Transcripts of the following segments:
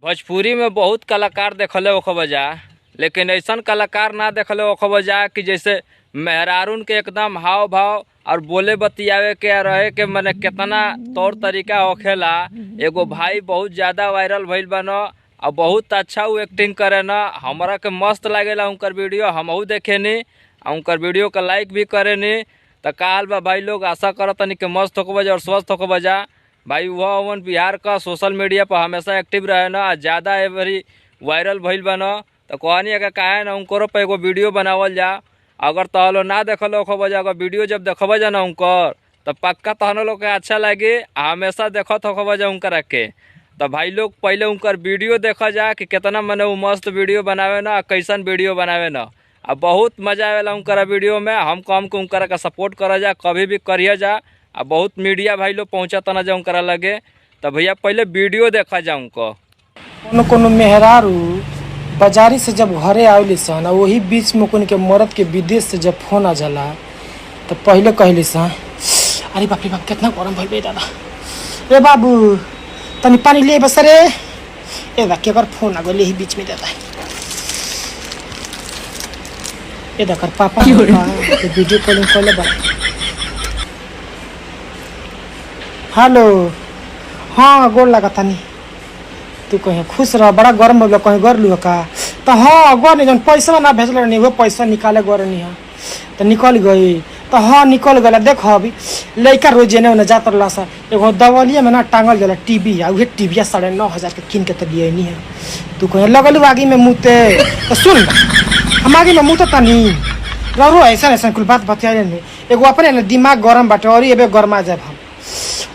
भोजपुरी में बहुत कलाकार देखले ओखबजा, लेकिन ऐसा कलाकार ना देखले ओखबजा कि जैसे मेहरारून के एकदम हाव भाव और बोले बतियावे के रहे के मने कितना तौर तरीका होखेला। एगो भाई बहुत ज़्यादा वायरल भइल बा न और बहुत अच्छा वो एक्टिंग करे न, हमरा के मस्त लागेला उनकर वीडियो, हमहू देखेनी उनकर वीडियो का लाइक भी करेनी। तो काल बा भाई लोग आशा करतनी कि मस्त होकबजा और स्वस्थ होकबजा। भाई वह अवन बिहार का सोशल मीडिया पर हमेशा एक्टिव रहे ना, ज़्यादा एवरी वायरल भइल बा न, तो कहनी अगर काहे ना उनको पर एगो वीडियो बनावल जा। अगर तहलो ना देखल होखबजा, अगर वीडियो जब देखबजा ना उनकर तो पक्का तहनो लोग के अच्छा लगे, हमेशा देखत होखबजा उनकर के। तो भाई लोग पहले उनकर वीडियो देखा जा कि कितना मने वो मस्त वीडियो बनावे ना, कैसन वीडियो बनावे ना, अब बहुत मजा आवेला उनकर वीडियो में। हम कम के उनकर का सपोर्ट करा जा, कभी भी करिए जा। अब बहुत मीडिया भाई लोग पहुँचता ना जा उनकरा लगे, तो भैया पहले वीडियो देखा जा उनको। कोनो कोनो मेहरारू बाजारी से जब घरे आवेली सन, वही बीच में कोन के मरद के विदेश से जब फोन आ जाला तो पहले कहली सन, अरे बाप रे बाप कितना गरम भइल बे दादा, ए बाबू तनी पानी ले बस रे। ए बा केकर फोन आ गइल यही बीच में दादा, ए दा कर पापा वीडियो कॉलिंग कइले बा। हेलो, हाँ गोर लागतानी, तू कहीं खुश रह, बड़ा गर्म हो गया, कहीं गर लू का? तो हाँ गर नहीं, जन पैसा ना भेजल नहीं वो पैसा निकाले गर नहीं है तो निकल गई। तो हाँ निकल गया, देख अभी लड़का रोज एने ओने जात रहा सा, एगो दवलिया में ना टांगल जाला टीवी, आ उहे टीविया 9,500 के किन के तो लिए नहीं है। तू कहीं लगल आगे में मुँहते, तो सुन हम आगे में मुँहते तनी रो ऐसा ऐसा कुल बात बतिया नहीं, एगो अपने दिमाग गरम बाटे और ये गरमा जाए हम।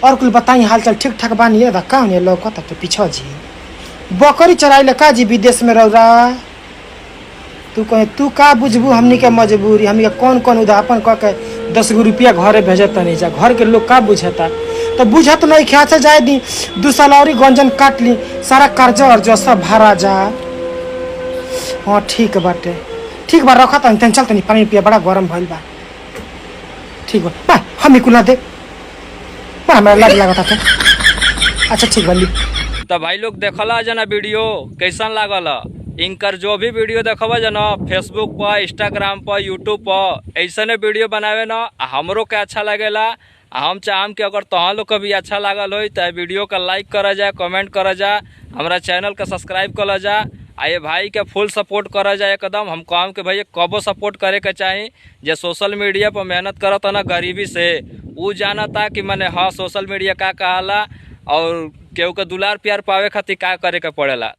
और कुल बताई हाल चाल ठीक ठाक बानी है का नहीं लौकता तो पीछा जी बकरी चराइले का जी विदेश में रह रहा। तू कहे तू का बुझबू हमनी के मजबूरी, हमनी के कौन कौन उदाहरण कह के 10 गो रुपया घरे भेजता नहीं जा, घर के लोग का बुझता तो बुझत नहीं ख्या से जाए दी 2 साल और गंजन काट ली, सारा कर्जा और जो सब भरा जा। हाँ ठीक बाटे, ठीक बा रखा तनी चल तनी पानी पिया, बड़ा गरम भइल बा। ठीक बा हम कुल ना दे हमारा लग लगा था। अच्छा ठीक बा। तो भाई लोग देखला जना वीडियो कैसन लागल, इनकर जो भी वीडियो देखबा जना फेसबुक पर, इंस्टाग्राम पर, यूट्यूब पर ऐसने वीडियो बनावे ना हमरो के अच्छा लगेला। हम चाहम कि अगर तहाँ लोग को भी अच्छा लागल हो तो वीडियो का लाइक करा जा, कमेंट करा जा, हमारा चैनल का सब्सक्राइब करा जा, ये भाई के फुल सपोर्ट करा जाए एकदम। हम कहम कि भैया कबो सपोर्ट करे के चाहिए, जो सोशल मीडिया पर मेहनत करता ना गरीबी से, वो जानता कि मैंने हाँ सोशल मीडिया का कहाला और केहू के दुलार प्यार पावे खातिर का करे के पड़ेला।